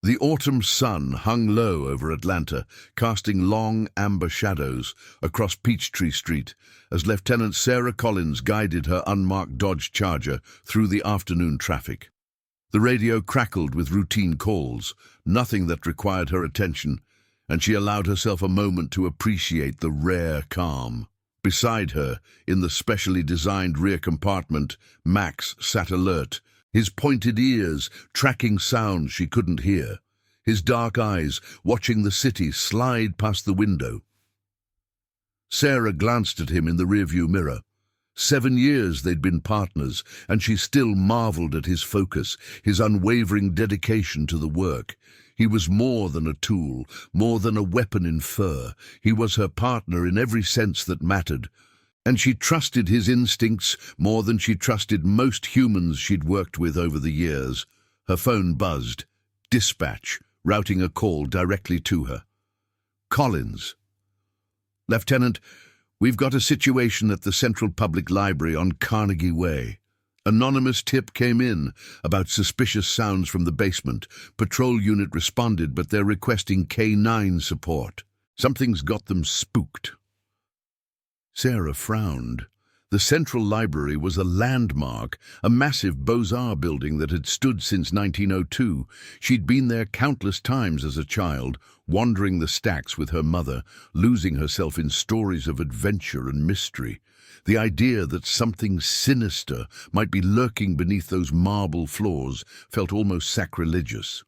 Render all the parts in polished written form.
The autumn sun hung low over Atlanta, casting long amber shadows across Peachtree Street as Lieutenant Sarah Collins guided her unmarked Dodge Charger through the afternoon traffic. The radio crackled with routine calls, nothing that required her attention, and she allowed herself a moment to appreciate the rare calm. Beside her, in the specially designed rear compartment, Max sat alert, his pointed ears tracking sounds she couldn't hear, his dark eyes watching the city slide past the window. Sarah glanced at him in the rearview mirror. 7 years they'd been partners, and she still marveled at his focus, his unwavering dedication to the work. He was more than a tool, more than a weapon in fur. He was her partner in every sense that mattered. And she trusted his instincts more than she trusted most humans she'd worked with over the years. Her phone buzzed. Dispatch, routing a call directly to her. Collins. Lieutenant, we've got a situation at the Central Public Library on Carnegie Way. Anonymous tip came in about suspicious sounds from the basement. Patrol unit responded, but they're requesting K-9 support. Something's got them spooked. Sarah frowned. The Central Library was a landmark, a massive Beaux-Arts building that had stood since 1902. She'd been there countless times as a child, wandering the stacks with her mother, losing herself in stories of adventure and mystery. The idea that something sinister might be lurking beneath those marble floors felt almost sacrilegious.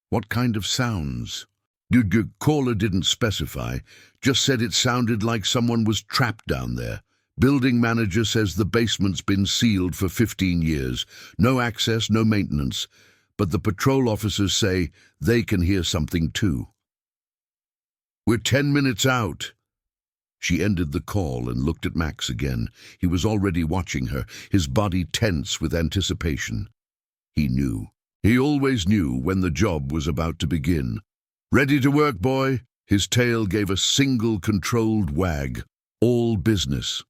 What kind of sounds? The caller didn't specify, just said it sounded like someone was trapped down there. Building manager says the basement's been sealed for 15 years. No access, no maintenance. But the patrol officers say they can hear something too. We're 10 minutes out. She ended the call and looked at Max again. He was already watching her, his body tense with anticipation. He knew. He always knew when the job was about to begin. Ready to work, boy? His tail gave a single controlled wag. All business.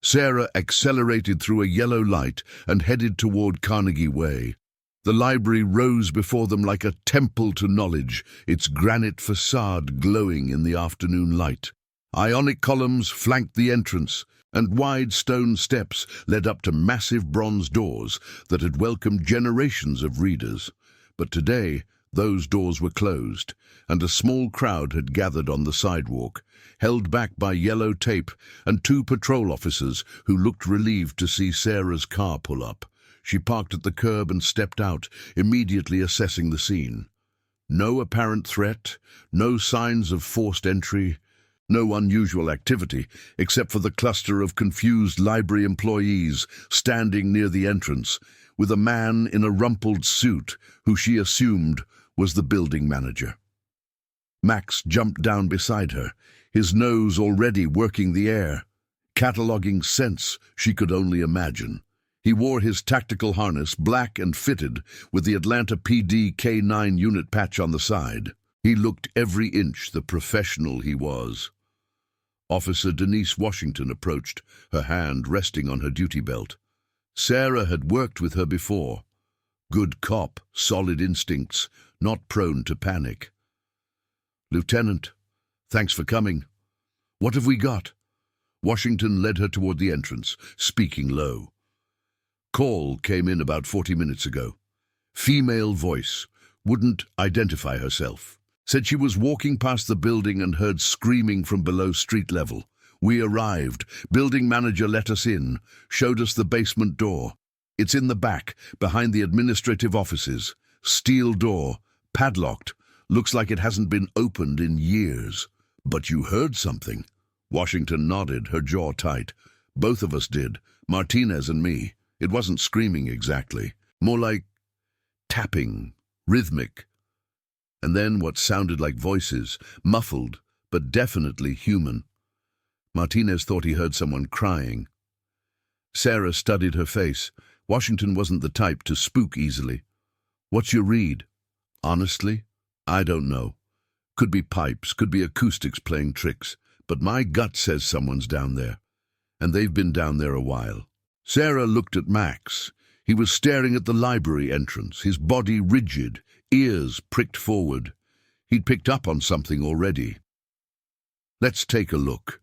Sarah accelerated through a yellow light and headed toward Carnegie Way. The library rose before them like a temple to knowledge, its granite facade glowing in the afternoon light. Ionic columns flanked the entrance, and wide stone steps led up to massive bronze doors that had welcomed generations of readers. But today, those doors were closed, and a small crowd had gathered on the sidewalk, held back by yellow tape and 2 patrol officers who looked relieved to see Sarah's car pull up. She parked at the curb and stepped out, immediately assessing the scene. No apparent threat, no signs of forced entry, no unusual activity, except for the cluster of confused library employees standing near the entrance, with a man in a rumpled suit who she assumed was the building manager. Max jumped down beside her, his nose already working the air, cataloging scents she could only imagine. He wore his tactical harness, black and fitted, with the Atlanta PD K-9 unit patch on the side. He looked every inch the professional he was. Officer Denise Washington approached, her hand resting on her duty belt. Sarah had worked with her before. Good cop, solid instincts, not prone to panic. Lieutenant, thanks for coming. What have we got? Washington led her toward the entrance, speaking low. Call came in about 40 minutes ago. Female voice, wouldn't identify herself. Said she was walking past the building and heard screaming from below street level. We arrived. Building manager let us in, showed us the basement door. It's in the back, behind the administrative offices. Steel door, padlocked. Looks like it hasn't been opened in years. But you heard something. Washington nodded, her jaw tight. Both of us did, Martinez and me. It wasn't screaming exactly. More like tapping, rhythmic. And then what sounded like voices, muffled, but definitely human. Martinez thought he heard someone crying. Sarah studied her face. Washington wasn't the type to spook easily. What's your read? Honestly, I don't know. Could be pipes, could be acoustics playing tricks, but my gut says someone's down there. And they've been down there a while. Sarah looked at Max. He was staring at the library entrance, his body rigid, ears pricked forward. He'd picked up on something already. "Let's take a look."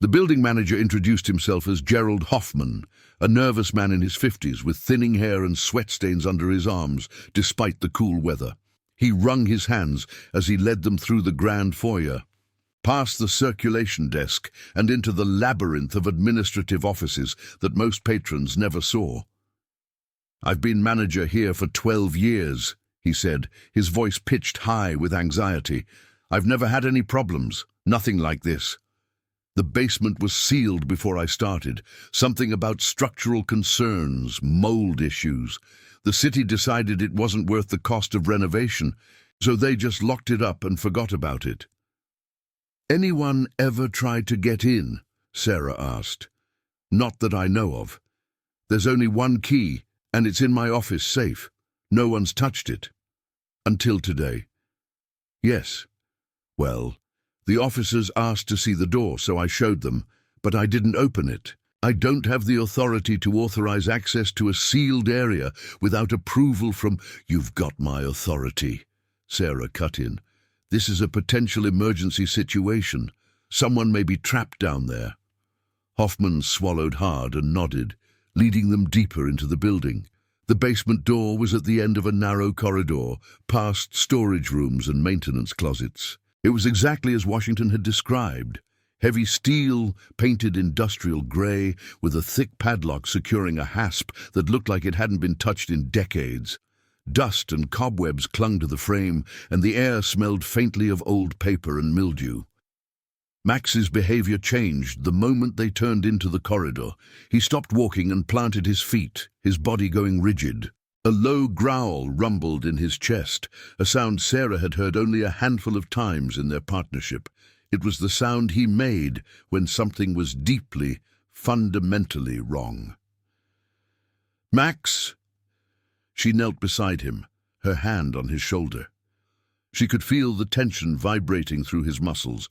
The building manager introduced himself as Gerald Hoffman, a nervous man in his 50s with thinning hair and sweat stains under his arms, despite the cool weather. He wrung his hands as he led them through the grand foyer, past the circulation desk and into the labyrinth of administrative offices that most patrons never saw. "I've been manager here for 12 years, he said, his voice pitched high with anxiety. "I've never had any problems, nothing like this. The basement was sealed before I started. Something about structural concerns, mold issues. The city decided it wasn't worth the cost of renovation, so they just locked it up and forgot about it." "Anyone ever tried to get in?" Sarah asked. "Not that I know of. There's only one key, and it's in my office safe. No one's touched it. Until today." "Yes. Well, the officers asked to see the door, so I showed them, but I didn't open it. I don't have the authority to authorize access to a sealed area without approval from—" "You've got my authority," Sarah cut in. "This is a potential emergency situation. Someone may be trapped down there." Hoffman swallowed hard and nodded, leading them deeper into the building. The basement door was at the end of a narrow corridor, past storage rooms and maintenance closets. It was exactly as Washington had described. Heavy steel, painted industrial grey, with a thick padlock securing a hasp that looked like it hadn't been touched in decades. Dust and cobwebs clung to the frame, and the air smelled faintly of old paper and mildew. Max's behavior changed the moment they turned into the corridor. He stopped walking and planted his feet, his body going rigid. A low growl rumbled in his chest, a sound Sarah had heard only a handful of times in their partnership. It was the sound he made when something was deeply, fundamentally wrong. "Max!" She knelt beside him, her hand on his shoulder. She could feel the tension vibrating through his muscles.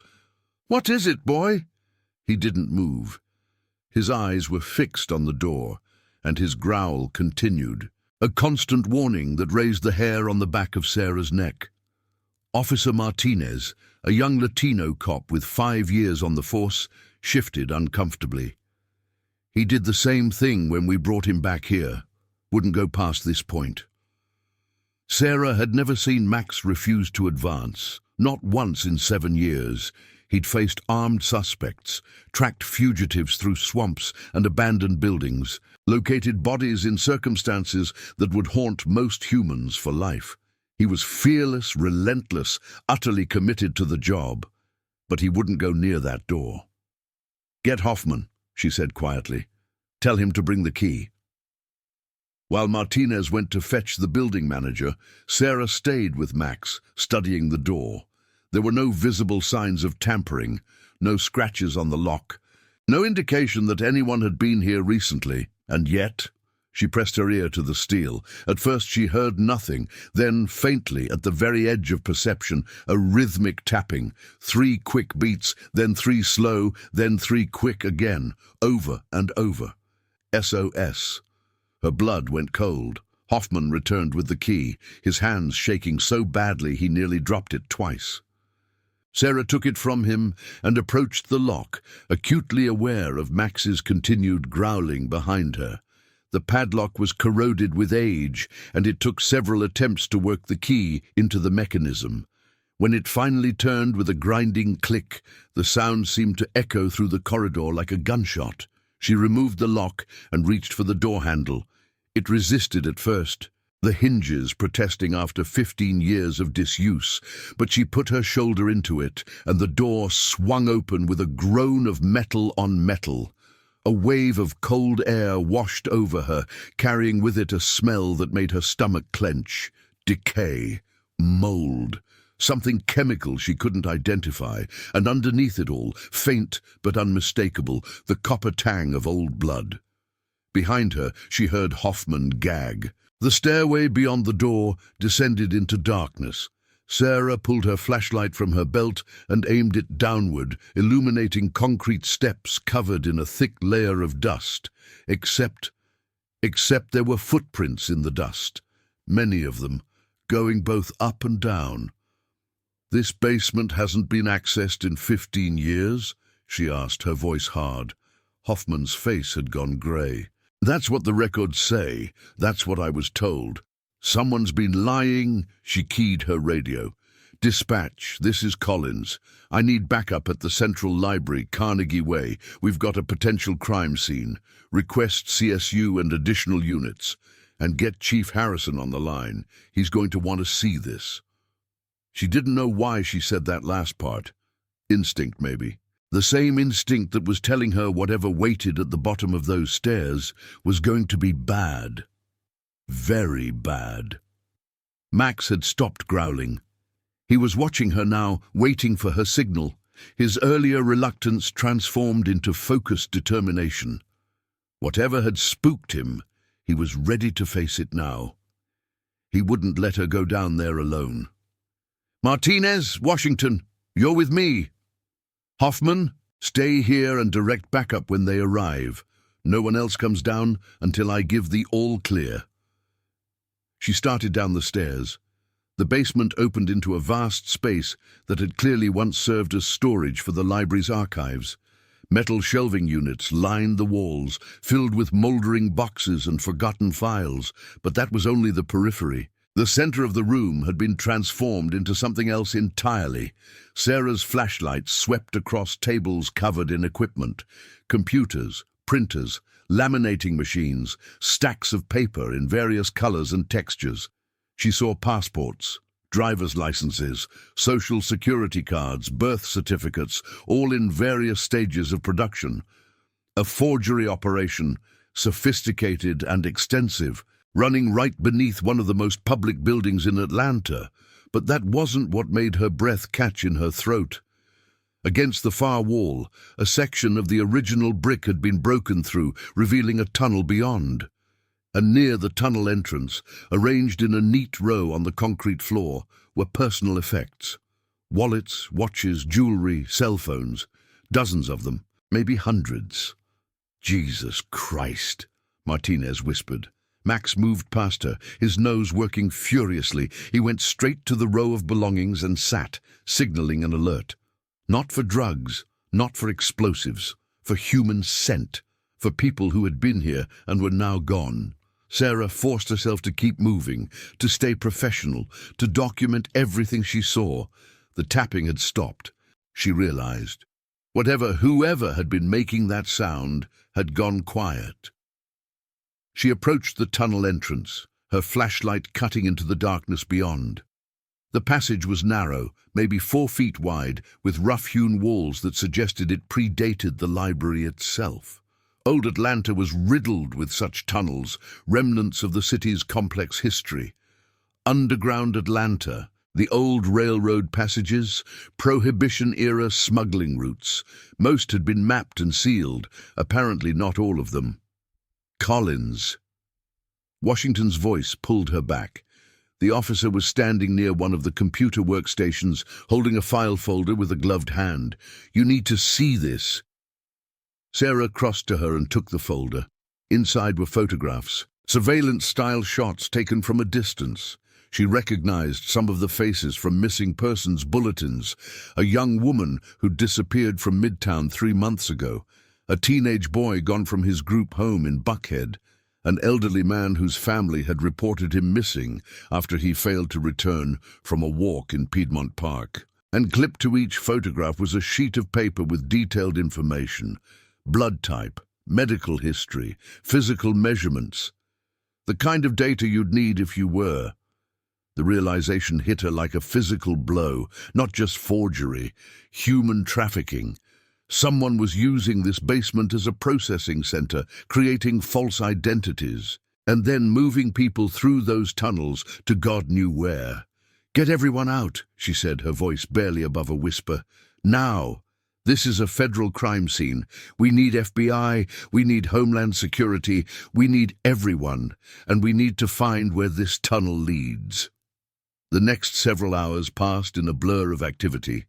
"What is it, boy?" He didn't move. His eyes were fixed on the door, and his growl continued, a constant warning that raised the hair on the back of Sarah's neck. Officer Martinez, a young Latino cop with 5 years on the force, shifted uncomfortably. "He did the same thing when we brought him back here. Wouldn't go past this point." Sarah had never seen Max refuse to advance, not once in 7 years. He'd faced armed suspects, tracked fugitives through swamps and abandoned buildings, located bodies in circumstances that would haunt most humans for life. He was fearless, relentless, utterly committed to the job, but he wouldn't go near that door. "Get Hoffman," she said quietly. "Tell him to bring the key." While Martinez went to fetch the building manager, Sarah stayed with Max, studying the door. There were no visible signs of tampering, no scratches on the lock, no indication that anyone had been here recently. And yet, she pressed her ear to the steel. At first she heard nothing, then faintly, at the very edge of perception, a rhythmic tapping. 3 quick beats, then 3 slow, then 3 quick again, over and over. SOS. Her blood went cold. Hoffman returned with the key, his hands shaking so badly he nearly dropped it twice. Sarah took it from him and approached the lock, acutely aware of Max's continued growling behind her. The padlock was corroded with age, and it took several attempts to work the key into the mechanism. When it finally turned with a grinding click, the sound seemed to echo through the corridor like a gunshot. She removed the lock and reached for the door handle. It resisted at first, the hinges protesting after 15 years of disuse, but she put her shoulder into it, and the door swung open with a groan of metal on metal. A wave of cold air washed over her, carrying with it a smell that made her stomach clench. Decay, mold, something chemical she couldn't identify, and underneath it all, faint but unmistakable, the copper tang of old blood. Behind her, she heard Hoffman gag. The stairway beyond the door descended into darkness. Sarah pulled her flashlight from her belt and aimed it downward, illuminating concrete steps covered in a thick layer of dust. Except there were footprints in the dust, many of them, going both up and down. "This basement hasn't been accessed in 15 years?" she asked, her voice hard. Hoffman's face had gone grey. "That's what the records say. That's what I was told. Someone's been lying." She keyed her radio. "Dispatch, this is Collins. I need backup at the Central Library, Carnegie Way. We've got a potential crime scene. Request CSU and additional units. And get Chief Harrison on the line. He's going to want to see this." She didn't know why she said that last part. Instinct, maybe. The same instinct that was telling her whatever waited at the bottom of those stairs was going to be bad. Very bad. Max had stopped growling. He was watching her now, waiting for her signal, his earlier reluctance transformed into focused determination. Whatever had spooked him, he was ready to face it now. He wouldn't let her go down there alone. "Martinez, Washington, you're with me. Hoffman, stay here and direct backup when they arrive. No one else comes down until I give the all clear." She started down the stairs. The basement opened into a vast space that had clearly once served as storage for the library's archives. Metal shelving units lined the walls, filled with mouldering boxes and forgotten files, but that was only the periphery. The center of the room had been transformed into something else entirely. Sarah's flashlight swept across tables covered in equipment, computers, printers, laminating machines, stacks of paper in various colors and textures. She saw passports, driver's licenses, social security cards, birth certificates, all in various stages of production. A forgery operation, sophisticated and extensive, running right beneath one of the most public buildings in Atlanta, but that wasn't what made her breath catch in her throat. Against the far wall, a section of the original brick had been broken through, revealing a tunnel beyond. And near the tunnel entrance, arranged in a neat row on the concrete floor, were personal effects. Wallets, watches, jewelry, cell phones. Dozens of them, maybe hundreds. "Jesus Christ," Martinez whispered. Max moved past her, his nose working furiously. He went straight to the row of belongings and sat, signaling an alert. Not for drugs, not for explosives, for human scent, for people who had been here and were now gone. Sarah forced herself to keep moving, to stay professional, to document everything she saw. The tapping had stopped, she realized. Whoever had been making that sound had gone quiet. She approached the tunnel entrance, her flashlight cutting into the darkness beyond. The passage was narrow, maybe 4 feet wide, with rough-hewn walls that suggested it predated the library itself. Old Atlanta was riddled with such tunnels, remnants of the city's complex history. Underground Atlanta, the old railroad passages, Prohibition-era smuggling routes. Most had been mapped and sealed, apparently not all of them. "Collins." Washington's voice pulled her back. The officer was standing near one of the computer workstations, holding a file folder with a gloved hand. "You need to see this." Sarah crossed to her and took the folder. Inside were photographs, surveillance-style shots taken from a distance. She recognized some of the faces from missing persons bulletins. A young woman who'd disappeared from Midtown 3 months ago. A teenage boy gone from his group home in Buckhead. An elderly man whose family had reported him missing after he failed to return from a walk in Piedmont Park. And clipped to each photograph was a sheet of paper with detailed information. Blood type, medical history, physical measurements. The kind of data you'd need if you were. The realization hit her like a physical blow, not just forgery, human trafficking. Someone was using this basement as a processing center, creating false identities, and then moving people through those tunnels to God knew where. "Get everyone out," she said, her voice barely above a whisper. "Now! This is a federal crime scene. We need FBI, we need Homeland Security, we need everyone, and we need to find where this tunnel leads." The next several hours passed in a blur of activity.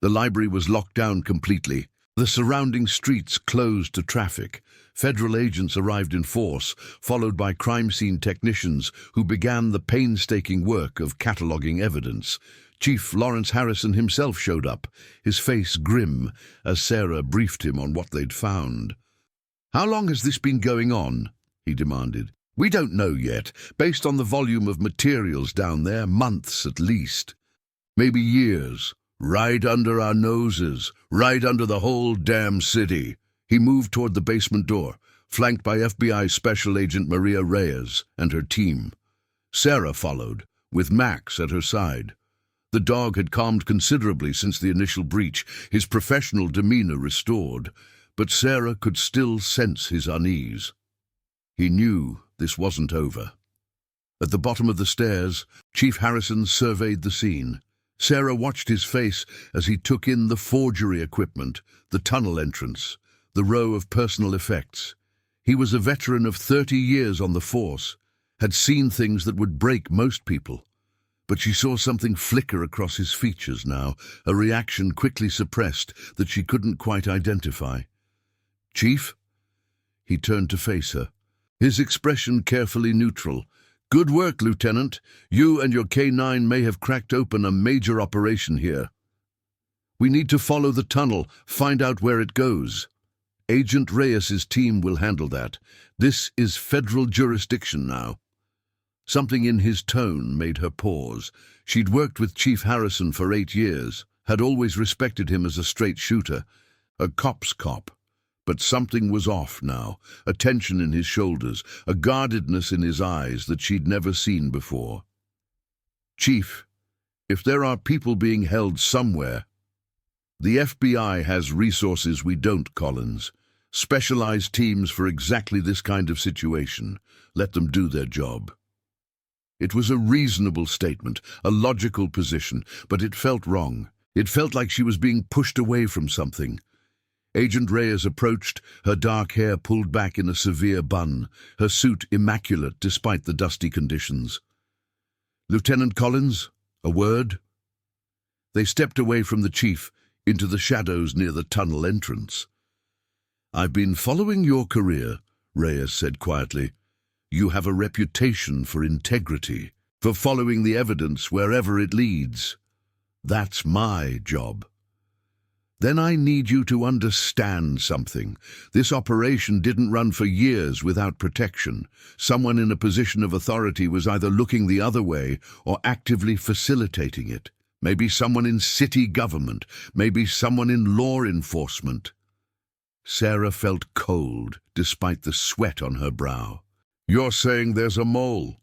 The library was locked down completely. The surrounding streets closed to traffic. Federal agents arrived in force, followed by crime scene technicians who began the painstaking work of cataloging evidence. Chief Lawrence Harrison himself showed up, his face grim, as Sarah briefed him on what they'd found. "How long has this been going on?" he demanded. "We don't know yet. Based on the volume of materials down there, months at least. Maybe years. Right under our noses, right under the whole damn city." He moved toward the basement door, flanked by FBI Special Agent Maria Reyes and her team. Sarah followed, with Max at her side. The dog had calmed considerably since the initial breach, his professional demeanor restored, but Sarah could still sense his unease. He knew this wasn't over. At the bottom of the stairs, Chief Harrison surveyed the scene. Sarah watched his face as he took in the forgery equipment, the tunnel entrance, the row of personal effects. He was a veteran of 30 years on the force, had seen things that would break most people. But she saw something flicker across his features now, a reaction quickly suppressed that she couldn't quite identify. "Chief?" He turned to face her, his expression carefully neutral. "Good work, Lieutenant. You and your K-9 may have cracked open a major operation here. We need to follow the tunnel, find out where it goes. Agent Reyes's team will handle that. This is federal jurisdiction now." Something in his tone made her pause. She'd worked with Chief Harrison for 8 years, had always respected him as a straight shooter, a cop's cop. But something was off now, a tension in his shoulders, a guardedness in his eyes that she'd never seen before. "Chief, if there are people being held somewhere—" "The FBI has resources we don't, Collins. Specialized teams for exactly this kind of situation. Let them do their job." It was a reasonable statement, a logical position, but it felt wrong. It felt like she was being pushed away from something. Agent Reyes approached, her dark hair pulled back in a severe bun, her suit immaculate despite the dusty conditions. "Lieutenant Collins, a word?" They stepped away from the chief, into the shadows near the tunnel entrance. "I've been following your career," Reyes said quietly. "You have a reputation for integrity, for following the evidence wherever it leads. That's my job. Then I need you to understand something. This operation didn't run for years without protection. Someone in a position of authority was either looking the other way or actively facilitating it. Maybe someone in city government, maybe someone in law enforcement." Sarah felt cold, despite the sweat on her brow. "You're saying there's a mole.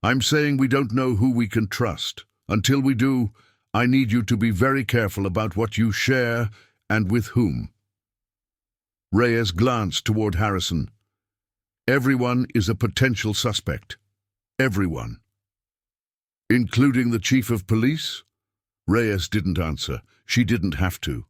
I'm saying we don't know who we can trust. Until we do, I need you to be very careful about what you share and with whom." Reyes glanced toward Harrison. "Everyone is a potential suspect. Everyone." "Including the chief of police?" Reyes didn't answer. She didn't have to.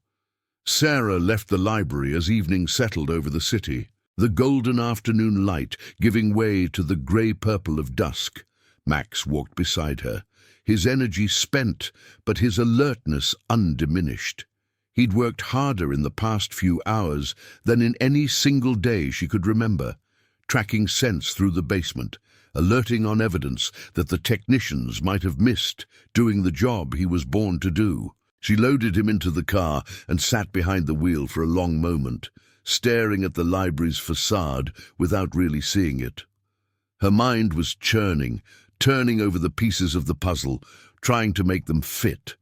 Sarah left the library as evening settled over the city, the golden afternoon light giving way to the grey-purple of dusk. Max walked beside her, his energy spent, but his alertness undiminished. He'd worked harder in the past few hours than in any single day she could remember, tracking scents through the basement, alerting on evidence that the technicians might have missed, doing the job he was born to do. She loaded him into the car and sat behind the wheel for a long moment, staring at the library's facade without really seeing it. Her mind was churning, turning over the pieces of the puzzle, trying to make them fit.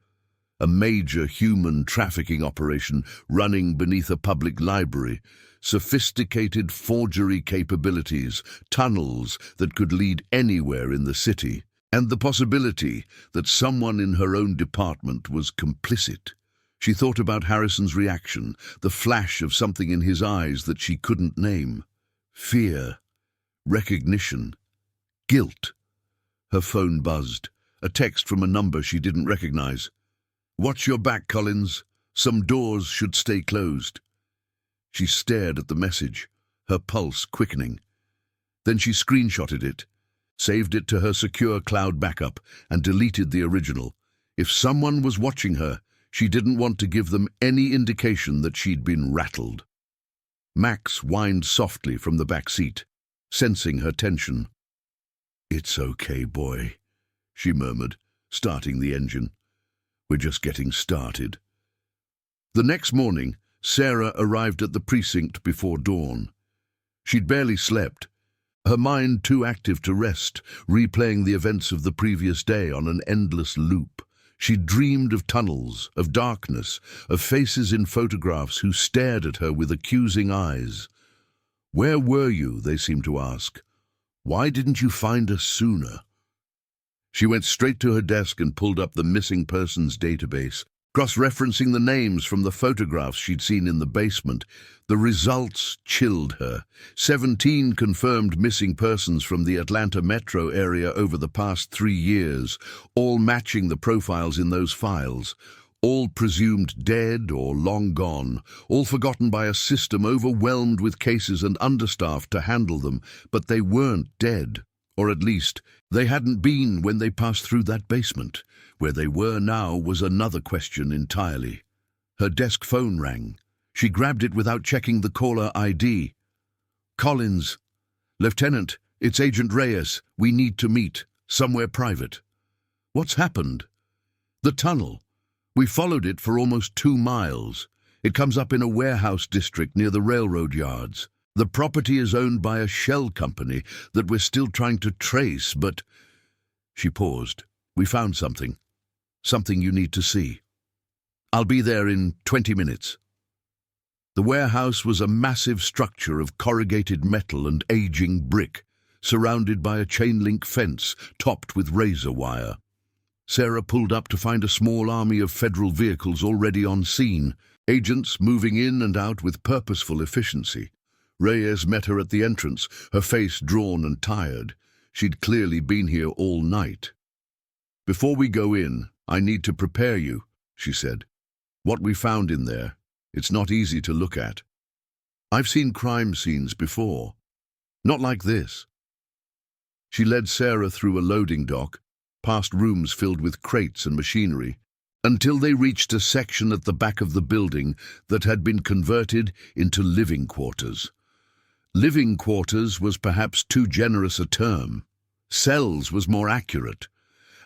A major human trafficking operation running beneath a public library, sophisticated forgery capabilities, tunnels that could lead anywhere in the city, and the possibility that someone in her own department was complicit. She thought about Harrison's reaction, the flash of something in his eyes that she couldn't name. Fear, recognition, guilt. Her phone buzzed, a text from a number she didn't recognize. "Watch your back, Collins. Some doors should stay closed." She stared at the message, her pulse quickening. Then she screenshotted it, saved it to her secure cloud backup, and deleted the original. If someone was watching her, She didn't want to give them any indication that she'd been rattled. Max whined softly from the back seat, sensing her tension. "It's okay, boy," she murmured, starting the engine. "We're just getting started." The next morning, Sarah arrived at the precinct before dawn. She'd barely slept, her mind too active to rest, replaying the events of the previous day on an endless loop. She dreamed of tunnels, of darkness, of faces in photographs who stared at her with accusing eyes. "Where were you?" they seemed to ask. "Why didn't you find us sooner?" She went straight to her desk and pulled up the missing persons database, cross-referencing the names from the photographs she'd seen in the basement. The results chilled her. 17 confirmed missing persons from the Atlanta metro area over the past 3 years, all matching the profiles in those files. All presumed dead or long gone, all forgotten by a system overwhelmed with cases and understaffed to handle them. But they weren't dead, or at least, they hadn't been when they passed through that basement. Where they were now was another question entirely. Her desk phone rang. She grabbed it without checking the caller ID. "Collins. Lieutenant, it's Agent Reyes. We need to meet. Somewhere private." "What's happened?" "The tunnel. We followed it for almost 2 miles. It comes up in a warehouse district near the railroad yards. The property is owned by a shell company that we're still trying to trace, but—" She paused. "We found something. Something you need to see. I'll be there in 20 minutes. The warehouse was a massive structure of corrugated metal and aging brick, surrounded by a chain-link fence topped with razor wire. Sarah pulled up to find a small army of federal vehicles already on scene, agents moving in and out with purposeful efficiency. Reyes met her at the entrance, her face drawn and tired. She'd clearly been here all night. "Before we go in, I need to prepare you," she said. "What we found in there, it's not easy to look at. I've seen crime scenes before. Not like this." She led Sarah through a loading dock, past rooms filled with crates and machinery, until they reached a section at the back of the building that had been converted into living quarters. Living quarters was perhaps too generous a term. Cells was more accurate.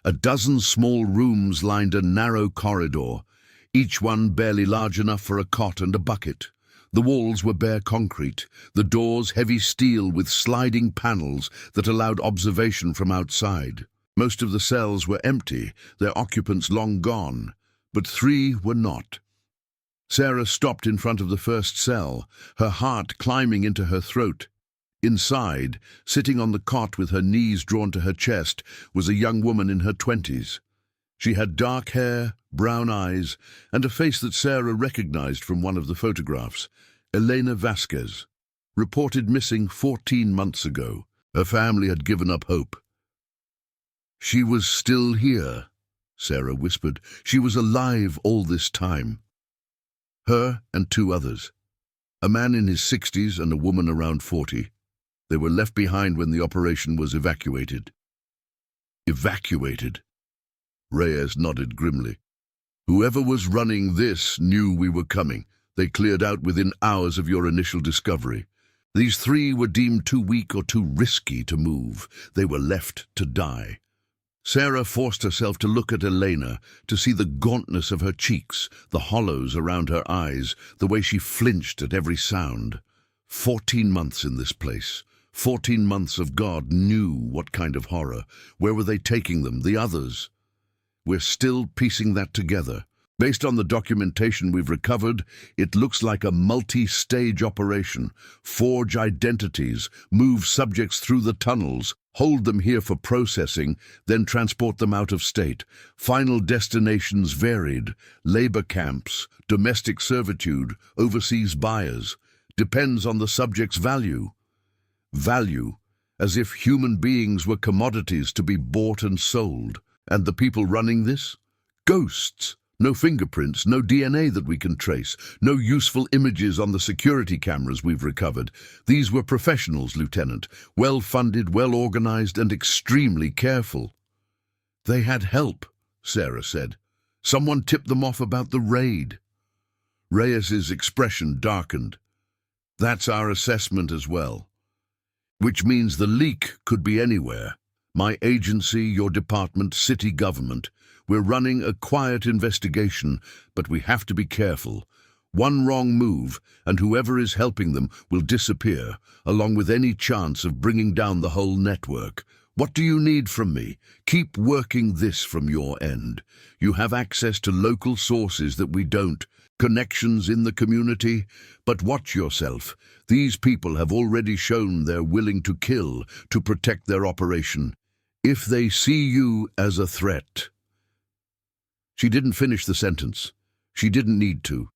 A dozen small rooms lined a narrow corridor, each one barely large enough for a cot and a bucket. The walls were bare concrete, the doors heavy steel with sliding panels that allowed observation from outside. Most of the cells were empty, their occupants long gone, but 3 were not. Sarah stopped in front of the first cell, her heart climbing into her throat. Inside, sitting on the cot with her knees drawn to her chest, was a young woman in her 20s. She had dark hair, brown eyes, and a face that Sarah recognized from one of the photographs. Elena Vasquez, reported missing 14 months ago. Her family had given up hope. "She was still here," Sarah whispered. "She was alive all this time." Her and 2 others, a man in his 60s and a woman around 40. They were left behind when the operation was evacuated. Evacuated? Reyes nodded grimly. "Whoever was running this knew we were coming. They cleared out within hours of your initial discovery. These 3 were deemed too weak or too risky to move. They were left to die." Sarah forced herself to look at Elena, to see the gauntness of her cheeks, the hollows around her eyes, the way she flinched at every sound. 14 months in this place. 14 months of God knew what kind of horror. Where were they taking them, the others? We're still piecing that together. Based on the documentation we've recovered, it looks like a multi-stage operation. Forge identities, move subjects through the tunnels, hold them here for processing, then transport them out of state. Final destinations varied. Labor camps, domestic servitude, overseas buyers. Depends on the subject's value. Value, as if human beings were commodities to be bought and sold. And the people running this? Ghosts. No fingerprints, no DNA that we can trace, no useful images on the security cameras we've recovered. These were professionals, Lieutenant, well-funded, well-organized, and extremely careful. "They had help," Sarah said. Someone tipped them off about the raid. Reyes's expression darkened. That's our assessment as well. Which means the leak could be anywhere. My agency, your department, city government. We're running a quiet investigation, but we have to be careful. One wrong move, and whoever is helping them will disappear, along with any chance of bringing down the whole network. What do you need from me? Keep working this from your end. You have access to local sources that we don't, connections in the community, but watch yourself. These people have already shown they're willing to kill to protect their operation. If they see you as a threat. She didn't finish the sentence. She didn't need to.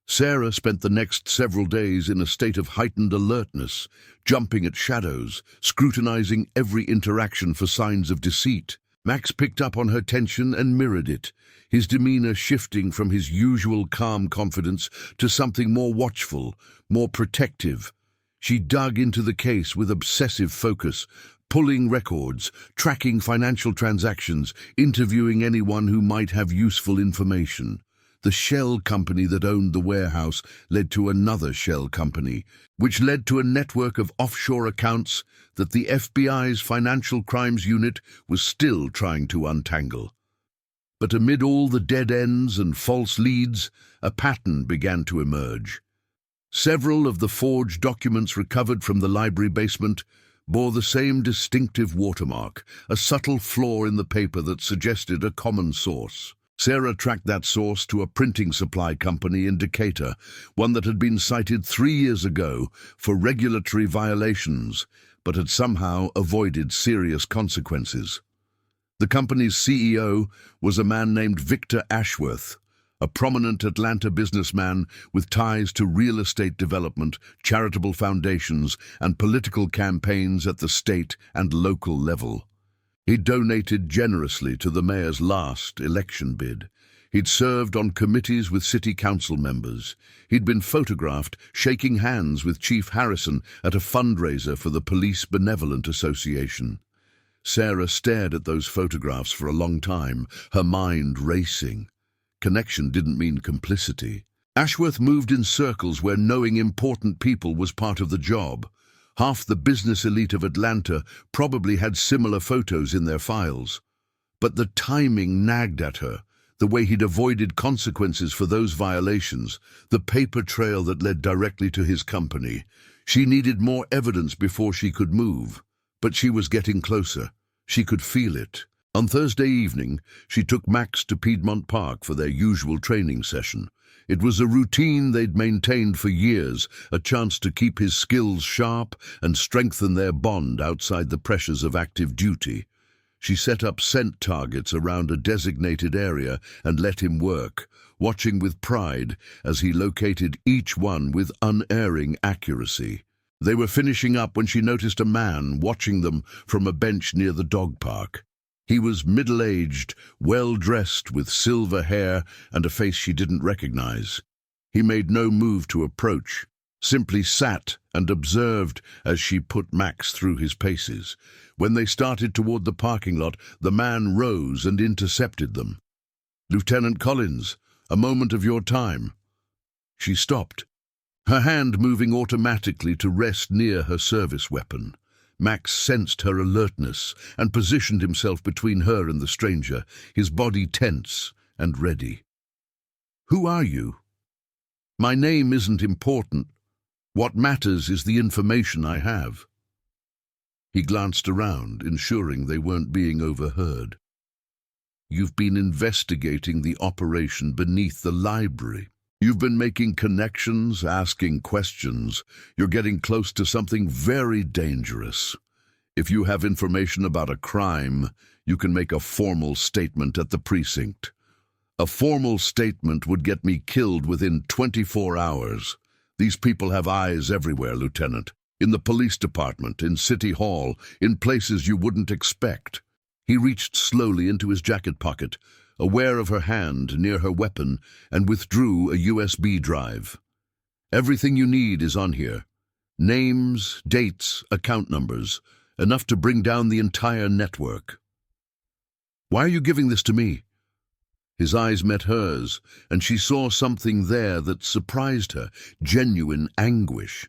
Sarah spent the next several days in a state of heightened alertness, jumping at shadows, scrutinizing every interaction for signs of deceit. Max picked up on her tension and mirrored it, his demeanor shifting from his usual calm confidence to something more watchful, more protective. She dug into the case with obsessive focus, pulling records, tracking financial transactions, interviewing anyone who might have useful information. The shell company that owned the warehouse led to another shell company, which led to a network of offshore accounts that the FBI's Financial Crimes Unit was still trying to untangle. But amid all the dead ends and false leads, a pattern began to emerge. Several of the forged documents recovered from the library basement bore the same distinctive watermark, a subtle flaw in the paper that suggested a common source. Sarah tracked that source to a printing supply company in Decatur, one that had been cited 3 years ago for regulatory violations, but had somehow avoided serious consequences. The company's CEO was a man named Victor Ashworth, a prominent Atlanta businessman with ties to real estate development, charitable foundations, and political campaigns at the state and local level. He donated generously to the mayor's last election bid. He'd served on committees with city council members. He'd been photographed shaking hands with Chief Harrison at a fundraiser for the Police Benevolent Association. Sarah stared at those photographs for a long time, her mind racing. Connection didn't mean complicity. Ashworth moved in circles where knowing important people was part of the job. Half the business elite of Atlanta probably had similar photos in their files. But the timing nagged at her, the way he'd avoided consequences for those violations, the paper trail that led directly to his company. She needed more evidence before she could move, but she was getting closer. She could feel it. On Thursday evening, she took Max to Piedmont Park for their usual training session. It was a routine they'd maintained for years, a chance to keep his skills sharp and strengthen their bond outside the pressures of active duty. She set up scent targets around a designated area and let him work, watching with pride as he located each one with unerring accuracy. They were finishing up when she noticed a man watching them from a bench near the dog park. He was middle-aged, well-dressed with silver hair and a face she didn't recognize. He made no move to approach, simply sat and observed as she put Max through his paces. When they started toward the parking lot, the man rose and intercepted them. "Lieutenant Collins, a moment of your time." She stopped, her hand moving automatically to rest near her service weapon. Max sensed her alertness and positioned himself between her and the stranger, his body tense and ready. "Who are you?" "My name isn't important. What matters is the information I have." He glanced around, ensuring they weren't being overheard. "You've been investigating the operation beneath the library. You've been making connections, asking questions. You're getting close to something very dangerous. If you have information about a crime, you can make a formal statement at the precinct. A formal statement would get me killed within 24 hours. These people have eyes everywhere, Lieutenant. In the police department, in City Hall, in places you wouldn't expect." He reached slowly into his jacket pocket, aware of her hand near her weapon, and withdrew a USB drive. "Everything you need is on here. Names, dates, account numbers, enough to bring down the entire network." "Why are you giving this to me?" His eyes met hers, and she saw something there that surprised her, genuine anguish.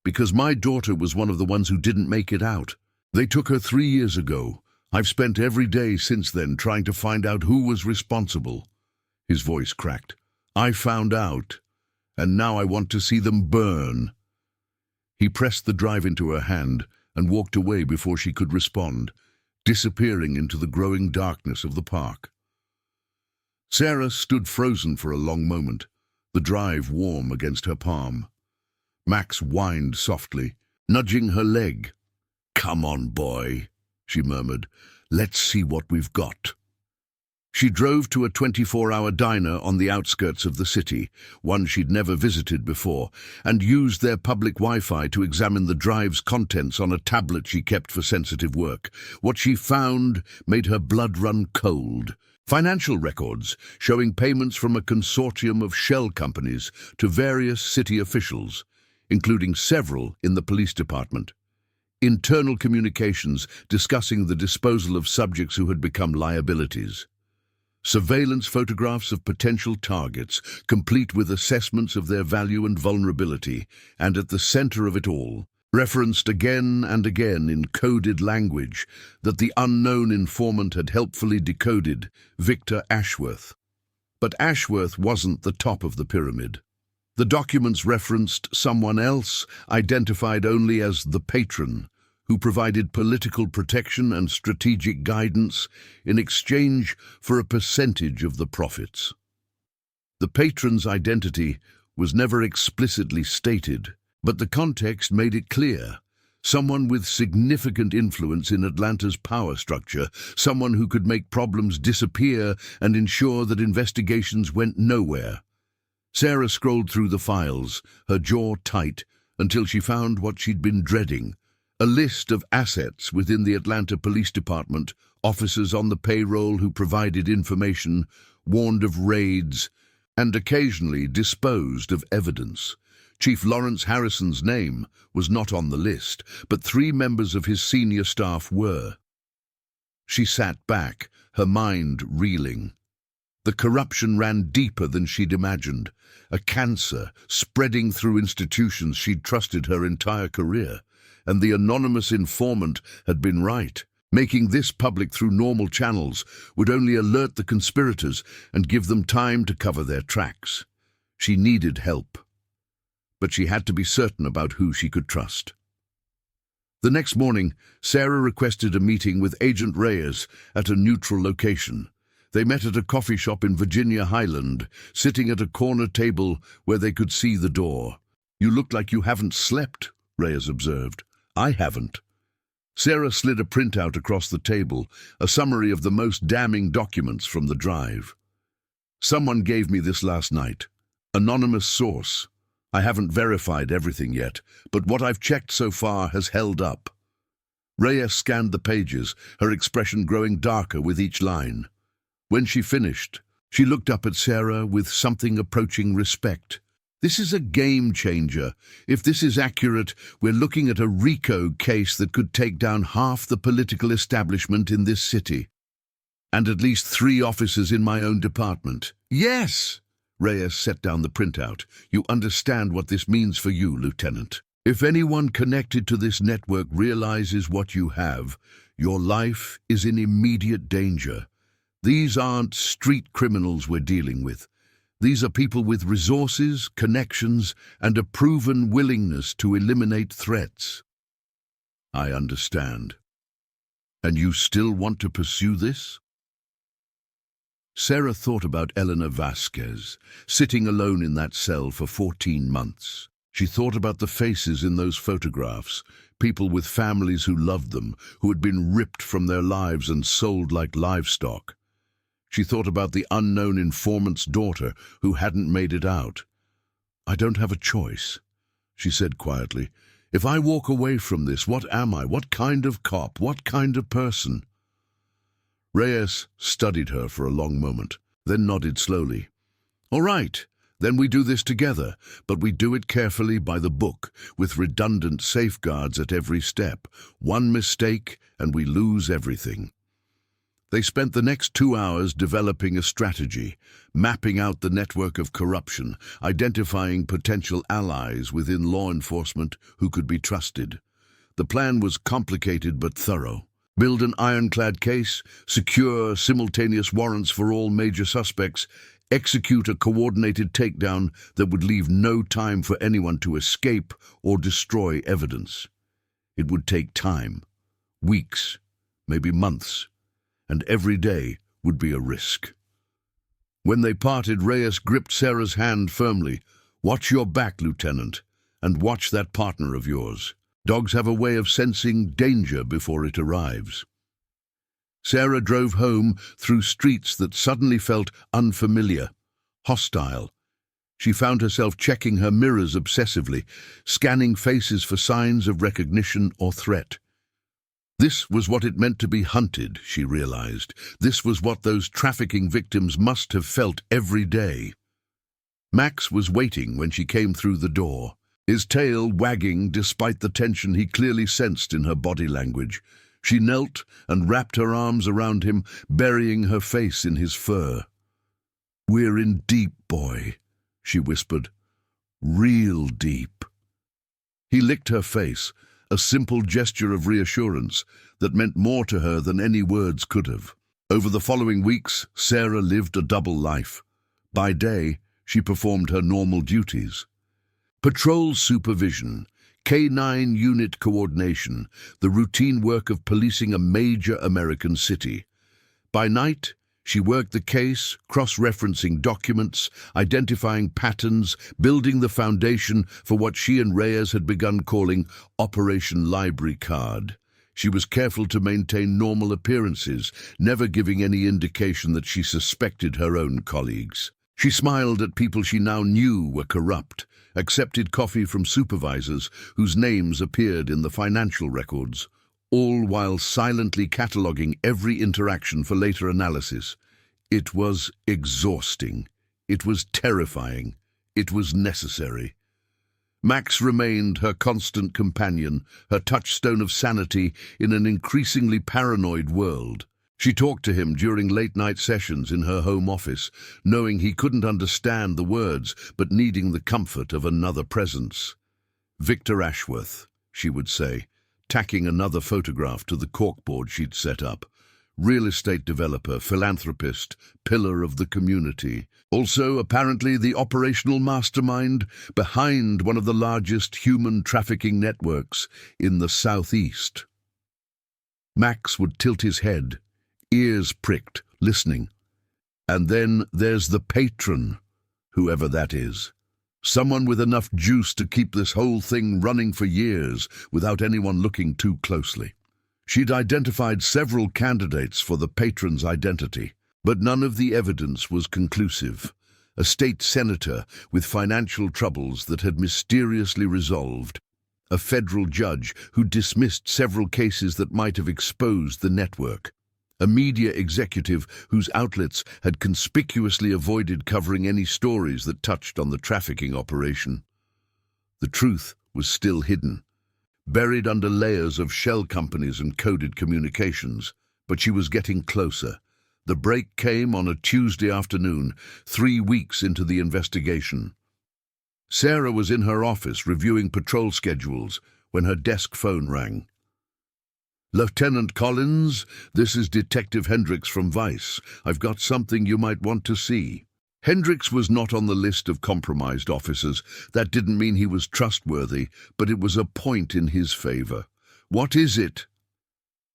"Because my daughter was one of the ones who didn't make it out. They took her 3 years ago. I've spent every day since then trying to find out who was responsible." His voice cracked. "I found out, and now I want to see them burn." He pressed the drive into her hand and walked away before she could respond, disappearing into the growing darkness of the park. Sarah stood frozen for a long moment, the drive warm against her palm. Max whined softly, nudging her leg. "Come on, boy," she murmured. "Let's see what we've got." She drove to a 24-hour diner on the outskirts of the city, one she'd never visited before, and used their public Wi-Fi to examine the drive's contents on a tablet she kept for sensitive work. What she found made her blood run cold. Financial records showing payments from a consortium of shell companies to various city officials, including several in the police department. Internal communications discussing the disposal of subjects who had become liabilities. Surveillance photographs of potential targets, complete with assessments of their value and vulnerability, and at the center of it all, referenced again and again in coded language that the unknown informant had helpfully decoded, Victor Ashworth. But Ashworth wasn't the top of the pyramid. The documents referenced someone else, identified only as the patron, who provided political protection and strategic guidance in exchange for a percentage of the profits. The patron's identity was never explicitly stated, but the context made it clear. Someone with significant influence in Atlanta's power structure, someone who could make problems disappear and ensure that investigations went nowhere. Sarah scrolled through the files, her jaw tight, until she found what she'd been dreading: a list of assets within the Atlanta Police Department, officers on the payroll who provided information, warned of raids, and occasionally disposed of evidence. Chief Lawrence Harrison's name was not on the list, but 3 members of his senior staff were. She sat back, her mind reeling. The corruption ran deeper than she'd imagined, a cancer spreading through institutions she'd trusted her entire career, and the anonymous informant had been right. Making this public through normal channels would only alert the conspirators and give them time to cover their tracks. She needed help, but she had to be certain about who she could trust. The next morning, Sarah requested a meeting with Agent Reyes at a neutral location. They met at a coffee shop in Virginia Highland, sitting at a corner table where they could see the door. "You look like you haven't slept," Reyes observed. "I haven't." Sarah slid a printout across the table, a summary of the most damning documents from the drive. "Someone gave me this last night. Anonymous source. I haven't verified everything yet, but what I've checked so far has held up." Reyes scanned the pages, her expression growing darker with each line. When she finished, she looked up at Sarah with something approaching respect. "This is a game changer. If this is accurate, we're looking at a RICO case that could take down half the political establishment in this city. And at least 3 officers in my own department." "Yes!" Reyes set down the printout. "You understand what this means for you, Lieutenant. If anyone connected to this network realizes what you have, your life is in immediate danger. These aren't street criminals we're dealing with. These are people with resources, connections, and a proven willingness to eliminate threats." "I understand. And you still want to pursue this?" Sarah thought about Elena Vasquez, sitting alone in that cell for 14 months. She thought about the faces in those photographs, people with families who loved them, who had been ripped from their lives and sold like livestock. She thought about the unknown informant's daughter who hadn't made it out. "I don't have a choice," she said quietly. "If I walk away from this, what am I? What kind of cop? What kind of person?" Reyes studied her for a long moment, then nodded slowly. "All right, then we do this together, but we do it carefully by the book, with redundant safeguards at every step. One mistake, and we lose everything." They spent the next 2 hours developing a strategy, mapping out the network of corruption, identifying potential allies within law enforcement who could be trusted. The plan was complicated but thorough. Build an ironclad case, secure simultaneous warrants for all major suspects, execute a coordinated takedown that would leave no time for anyone to escape or destroy evidence. It would take time, weeks, maybe months, and every day would be a risk. When they parted, Reyes gripped Sarah's hand firmly. "Watch your back, Lieutenant, and watch that partner of yours. Dogs have a way of sensing danger before it arrives." Sarah drove home through streets that suddenly felt unfamiliar, hostile. She found herself checking her mirrors obsessively, scanning faces for signs of recognition or threat. This was what it meant to be hunted, she realized. This was what those trafficking victims must have felt every day. Max was waiting when she came through the door, his tail wagging despite the tension he clearly sensed in her body language. She knelt and wrapped her arms around him, burying her face in his fur. "We're in deep, boy," she whispered. "Real deep." He licked her face, a simple gesture of reassurance that meant more to her than any words could have. Over the following weeks, Sarah lived a double life. By day, she performed her normal duties. Patrol supervision, K-9 unit coordination, the routine work of policing a major American city. By night, she worked the case, cross-referencing documents, identifying patterns, building the foundation for what she and Reyes had begun calling Operation Library Card. She was careful to maintain normal appearances, never giving any indication that she suspected her own colleagues. She smiled at people she now knew were corrupt, accepted coffee from supervisors whose names appeared in the financial records, all while silently cataloguing every interaction for later analysis. It was exhausting. It was terrifying. It was necessary. Max remained her constant companion, her touchstone of sanity in an increasingly paranoid world. She talked to him during late-night sessions in her home office, knowing he couldn't understand the words, but needing the comfort of another presence. "Victor Ashworth," she would say, tacking another photograph to the corkboard she'd set up. Real estate developer, philanthropist, pillar of the community. Also, apparently, the operational mastermind behind one of the largest human trafficking networks in the Southeast. Max would tilt his head, ears pricked, listening. And then there's the patron, whoever that is. Someone with enough juice to keep this whole thing running for years without anyone looking too closely. She'd identified several candidates for the patron's identity, but none of the evidence was conclusive. A state senator with financial troubles that had mysteriously resolved. A federal judge who dismissed several cases that might have exposed the network. A media executive whose outlets had conspicuously avoided covering any stories that touched on the trafficking operation. The truth was still hidden, buried under layers of shell companies and coded communications, but she was getting closer. The break came on a Tuesday afternoon, 3 weeks into the investigation. Sarah was in her office reviewing patrol schedules when her desk phone rang. "Lieutenant Collins, this is Detective Hendricks from Vice. I've got something you might want to see." Hendricks was not on the list of compromised officers. That didn't mean he was trustworthy, but it was a point in his favor. "What is it?"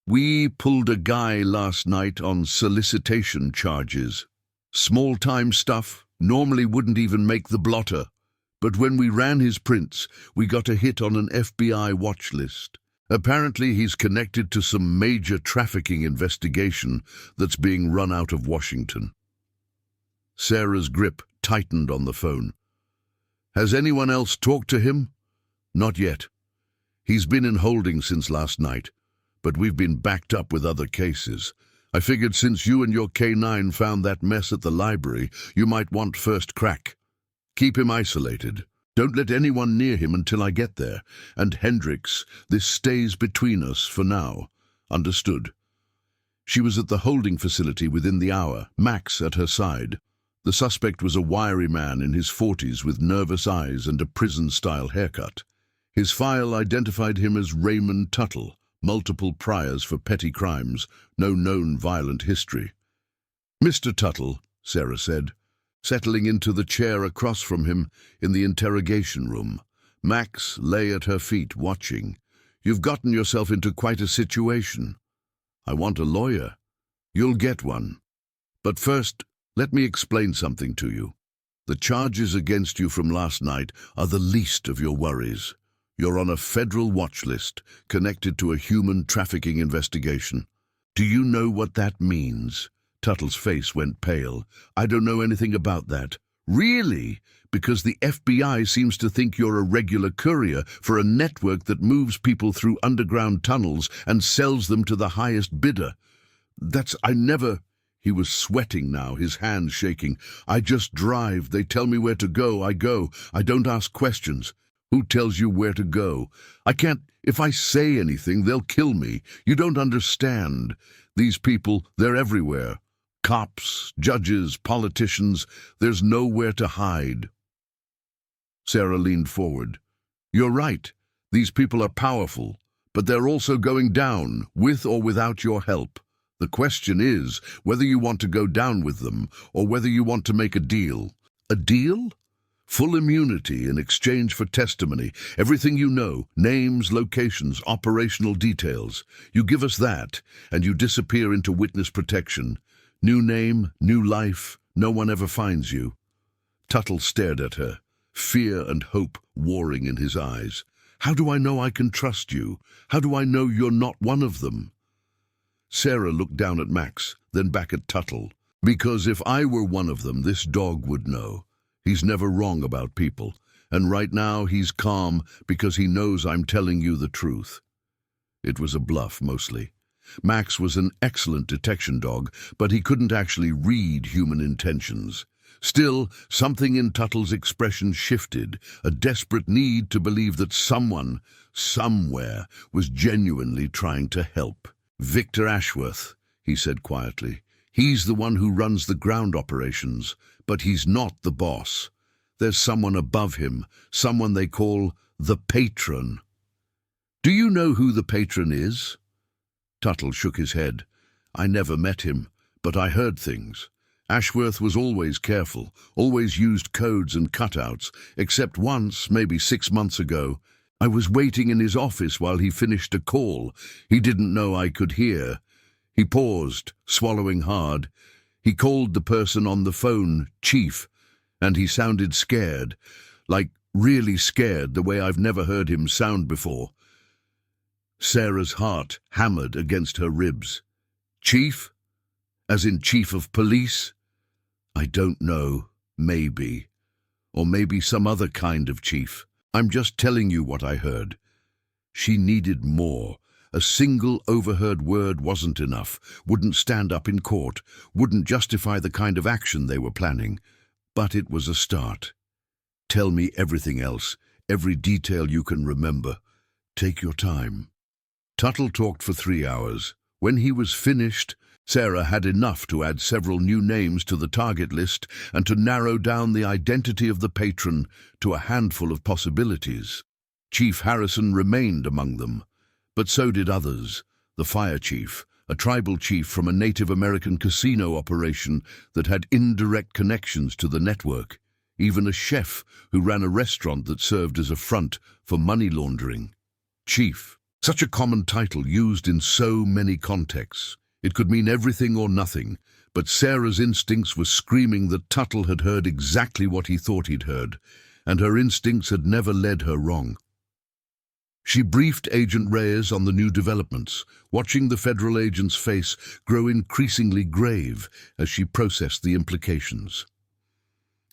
"We pulled a guy last night on solicitation charges. Small-time stuff, normally wouldn't even make the blotter. But when we ran his prints, we got a hit on an FBI watch list. Apparently he's connected to some major trafficking investigation that's being run out of Washington." Sarah's grip tightened on the phone. "Has anyone else talked to him?" "Not yet. He's been in holding since last night, but we've been backed up with other cases. I figured since you and your K-9 found that mess at the library, you might want first crack. Keep him isolated. Don't let anyone near him until I get there. And Hendricks, this stays between us for now. Understood?" She was at the holding facility within the hour, Max at her side. The suspect was a wiry man in his 40s with nervous eyes and a prison-style haircut. His file identified him as Raymond Tuttle, multiple priors for petty crimes, no known violent history. "Mr. Tuttle," Sarah said, settling into the chair across from him in the interrogation room. Max lay at her feet, watching. "You've gotten yourself into quite a situation. I want a lawyer. You'll get one. But first, let me explain something to you. The charges against you from last night are the least of your worries. You're on a federal watch list connected to a human trafficking investigation. Do you know what that means?" Tuttle's face went pale. "I don't know anything about that." "Really? Because the FBI seems to think you're a regular courier for a network that moves people through underground tunnels and sells them to the highest bidder. I never—" He was sweating now, his hands shaking. "I just drive. They tell me where to go, I go. I don't ask questions." "Who tells you where to go?" "I can't. If I say anything, they'll kill me. You don't understand. These people, they're everywhere. Cops, judges, politicians. There's nowhere to hide." Sarah leaned forward. "You're right. These people are powerful, but they're also going down, with or without your help. The question is whether you want to go down with them or whether you want to make a deal." "A deal?" "Full immunity in exchange for testimony. Everything you know, names, locations, operational details. You give us that, and you disappear into witness protection. New name, new life, no one ever finds you." Tuttle stared at her, fear and hope warring in his eyes. "How do I know I can trust you? How do I know you're not one of them?" Sarah looked down at Max, then back at Tuttle. "Because if I were one of them, this dog would know. He's never wrong about people, and right now he's calm because he knows I'm telling you the truth." It was a bluff, mostly. Max was an excellent detection dog, but he couldn't actually read human intentions. Still, something in Tuttle's expression shifted, a desperate need to believe that someone, somewhere, was genuinely trying to help. "Victor Ashworth," he said quietly. "He's the one who runs the ground operations, but he's not the boss. There's someone above him, someone they call the patron." "Do you know who the patron is?" Tuttle shook his head. "I never met him, but I heard things. Ashworth was always careful, always used codes and cutouts, except once, maybe 6 months ago. I was waiting in his office while he finished a call. He didn't know I could hear." He paused, swallowing hard. "He called the person on the phone Chief, and he sounded scared, like really scared, the way I've never heard him sound before." Sarah's heart hammered against her ribs. "Chief? As in chief of police?" "I don't know. Maybe. Or maybe some other kind of chief. I'm just telling you what I heard." She needed more. A single overheard word wasn't enough, wouldn't stand up in court, wouldn't justify the kind of action they were planning. But it was a start. "Tell me everything else, every detail you can remember. Take your time." Tuttle talked for 3 hours. When he was finished, Sarah had enough to add several new names to the target list and to narrow down the identity of the patron to a handful of possibilities. Chief Harrison remained among them, but so did others. The fire chief, a tribal chief from a Native American casino operation that had indirect connections to the network. Even a chef who ran a restaurant that served as a front for money laundering. Chief. Such a common title used in so many contexts. It could mean everything or nothing, but Sarah's instincts were screaming that Tuttle had heard exactly what he thought he'd heard, and her instincts had never led her wrong. She briefed Agent Reyes on the new developments, watching the federal agent's face grow increasingly grave as she processed the implications.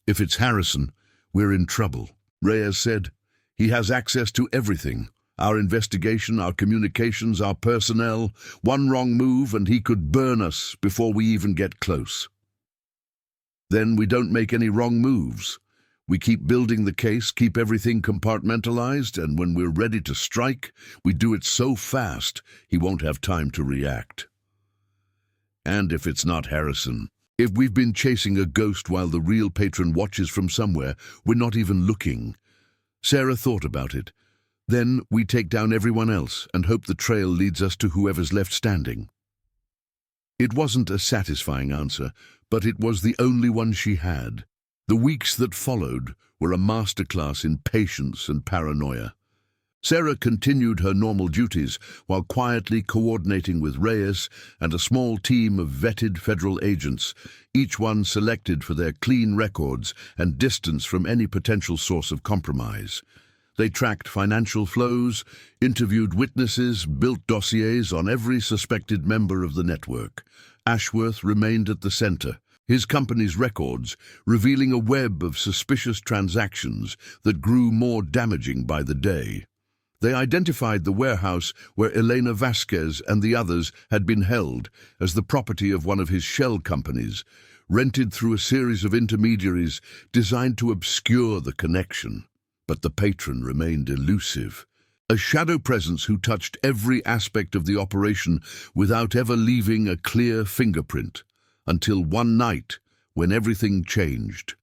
"If it's Harrison, we're in trouble," Reyes said. "He has access to everything. Our investigation, our communications, our personnel. One wrong move and he could burn us before we even get close." "Then we don't make any wrong moves. We keep building the case, keep everything compartmentalized, and when we're ready to strike, we do it so fast he won't have time to react." And if it's not Harrison? If we've been chasing a ghost while the real patron watches from somewhere, we're not even looking. Sarah thought about it. Then we take down everyone else and hope the trail leads us to whoever's left standing. It wasn't a satisfying answer, but it was the only one she had. The weeks that followed were a masterclass in patience and paranoia. Sarah continued her normal duties while quietly coordinating with Reyes and a small team of vetted federal agents, each one selected for their clean records and distance from any potential source of compromise. They tracked financial flows, interviewed witnesses, built dossiers on every suspected member of the network. Ashworth remained at the center, his company's records revealing a web of suspicious transactions that grew more damaging by the day. They identified the warehouse where Elena Vasquez and the others had been held as the property of one of his shell companies, rented through a series of intermediaries designed to obscure the connection. But the patron remained elusive, a shadow presence who touched every aspect of the operation without ever leaving a clear fingerprint, until one night when everything changed.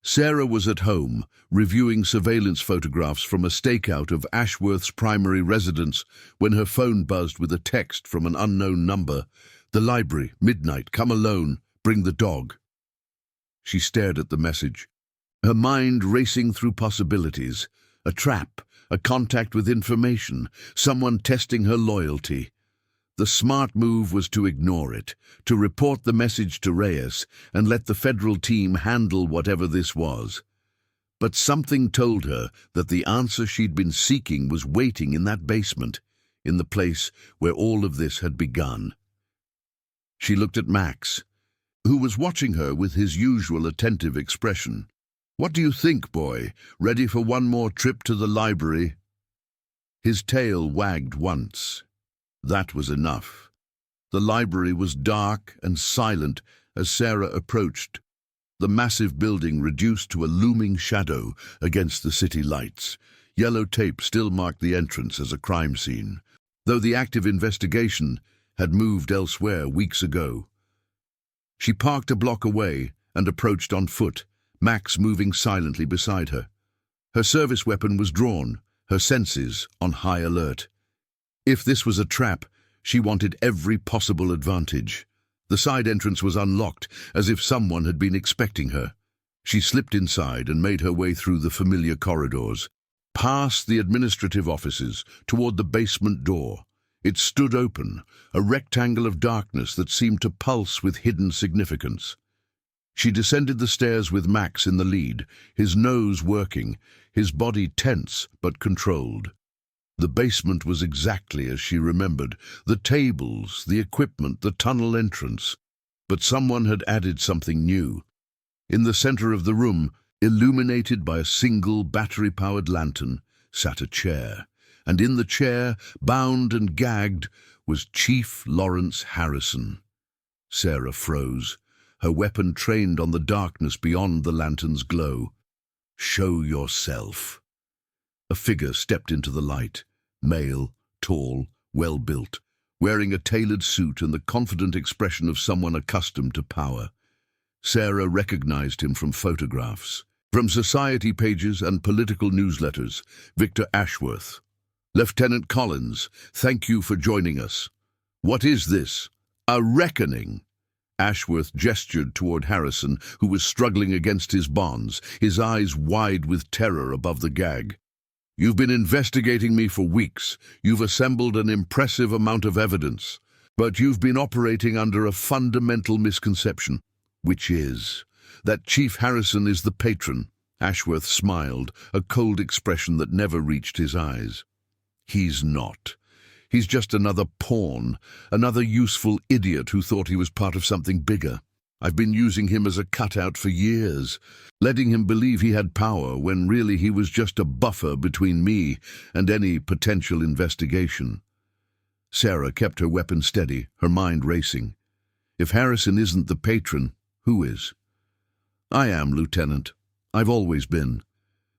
Sarah was at home, reviewing surveillance photographs from a stakeout of Ashworth's primary residence when her phone buzzed with a text from an unknown number. "The library, midnight, come alone, bring the dog." She stared at the message, her mind racing through possibilities. A trap, a contact with information, someone testing her loyalty. The smart move was to ignore it, to report the message to Reyes and let the federal team handle whatever this was. But something told her that the answer she'd been seeking was waiting in that basement, in the place where all of this had begun. She looked at Max, who was watching her with his usual attentive expression. "What do you think, boy? Ready for one more trip to the library?" His tail wagged once. That was enough. The library was dark and silent as Sarah approached, the massive building reduced to a looming shadow against the city lights. Yellow tape still marked the entrance as a crime scene, though the active investigation had moved elsewhere weeks ago. She parked a block away and approached on foot, Max moving silently beside her. Her service weapon was drawn, her senses on high alert. If this was a trap, she wanted every possible advantage. The side entrance was unlocked, as if someone had been expecting her. She slipped inside and made her way through the familiar corridors, past the administrative offices, toward the basement door. It stood open, a rectangle of darkness that seemed to pulse with hidden significance. She descended the stairs with Max in the lead, his nose working, his body tense but controlled. The basement was exactly as she remembered, the tables, the equipment, the tunnel entrance. But someone had added something new. In the center of the room, illuminated by a single battery-powered lantern, sat a chair. And in the chair, bound and gagged, was Chief Lawrence Harrison. Sarah froze, her weapon trained on the darkness beyond the lantern's glow. "Show yourself." A figure stepped into the light, male, tall, well-built, wearing a tailored suit and the confident expression of someone accustomed to power. Sarah recognized him from photographs, from society pages and political newsletters. Victor Ashworth. "Lieutenant Collins, thank you for joining us. What is this? A reckoning?" Ashworth gestured toward Harrison, who was struggling against his bonds, his eyes wide with terror above the gag. "You've been investigating me for weeks. You've assembled an impressive amount of evidence. But you've been operating under a fundamental misconception, which is that Chief Harrison is the patron." Ashworth smiled, a cold expression that never reached his eyes. "He's not. He's just another pawn, another useful idiot who thought he was part of something bigger. I've been using him as a cutout for years, letting him believe he had power when really he was just a buffer between me and any potential investigation." Sarah kept her weapon steady, her mind racing. If Harrison isn't the patron, who is? "I am, Lieutenant. I've always been.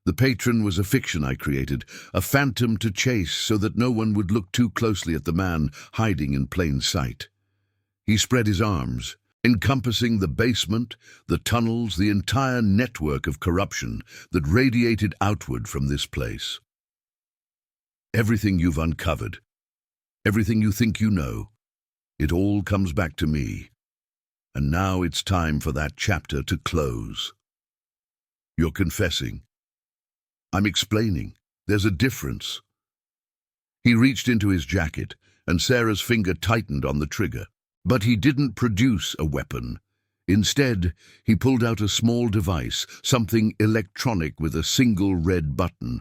The patron was a fiction I created, a phantom to chase so that no one would look too closely at the man hiding in plain sight." He spread his arms, encompassing the basement, the tunnels, the entire network of corruption that radiated outward from this place. Everything you've uncovered, everything you think you know, it all comes back to me. And now it's time for that chapter to close. You're confessing. I'm explaining. There's a difference. He reached into his jacket, and Sarah's finger tightened on the trigger. But he didn't produce a weapon. Instead, he pulled out a small device, something electronic with a single red button.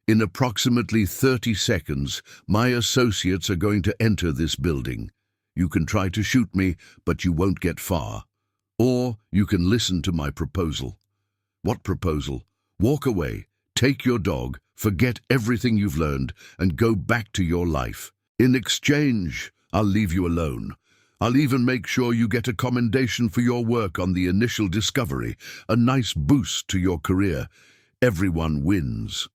In approximately 30 seconds, my associates are going to enter this building. You can try to shoot me, but you won't get far. Or you can listen to my proposal. What proposal? Walk away, take your dog, forget everything you've learned, and go back to your life. In exchange, I'll leave you alone. I'll even make sure you get a commendation for your work on the initial discovery, a nice boost to your career. Everyone wins.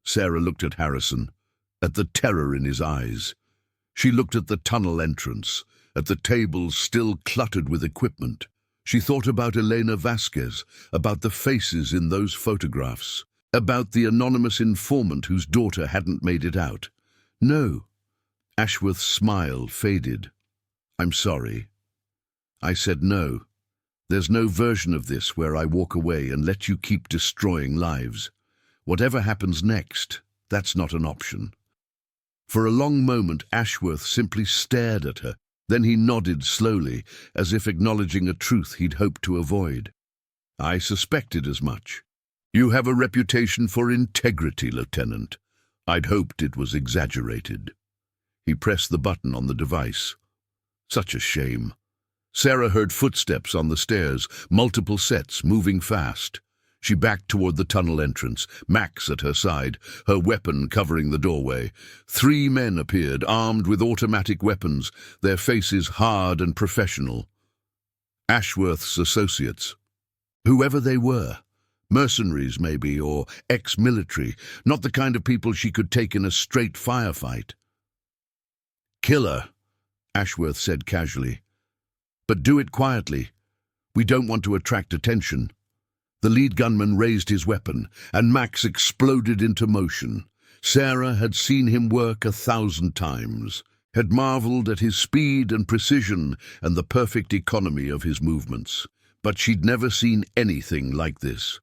Sarah looked at Harrison, at the terror in his eyes. She looked at the tunnel entrance, at the tables still cluttered with equipment. She thought about Elena Vasquez, about the faces in those photographs, about the anonymous informant whose daughter hadn't made it out. No. Ashworth's smile faded. I'm sorry. I said no. There's no version of this where I walk away and let you keep destroying lives. Whatever happens next, that's not an option. For a long moment, Ashworth simply stared at her. Then he nodded slowly, as if acknowledging a truth he'd hoped to avoid. I suspected as much. You have a reputation for integrity, Lieutenant. I'd hoped it was exaggerated. He pressed the button on the device. Such a shame. Sarah heard footsteps on the stairs, multiple sets, moving fast. She backed toward the tunnel entrance, Max at her side, her weapon covering the doorway. 3 men appeared, armed with automatic weapons, their faces hard and professional. Ashworth's associates. Whoever they were. Mercenaries, maybe, or ex-military, not the kind of people she could take in a straight firefight. Killer, Ashworth said casually. But do it quietly. We don't want to attract attention. The lead gunman raised his weapon, and Max exploded into motion. Sarah had seen him work 1,000 times, had marveled at his speed and precision and the perfect economy of his movements. But she'd never seen anything like this.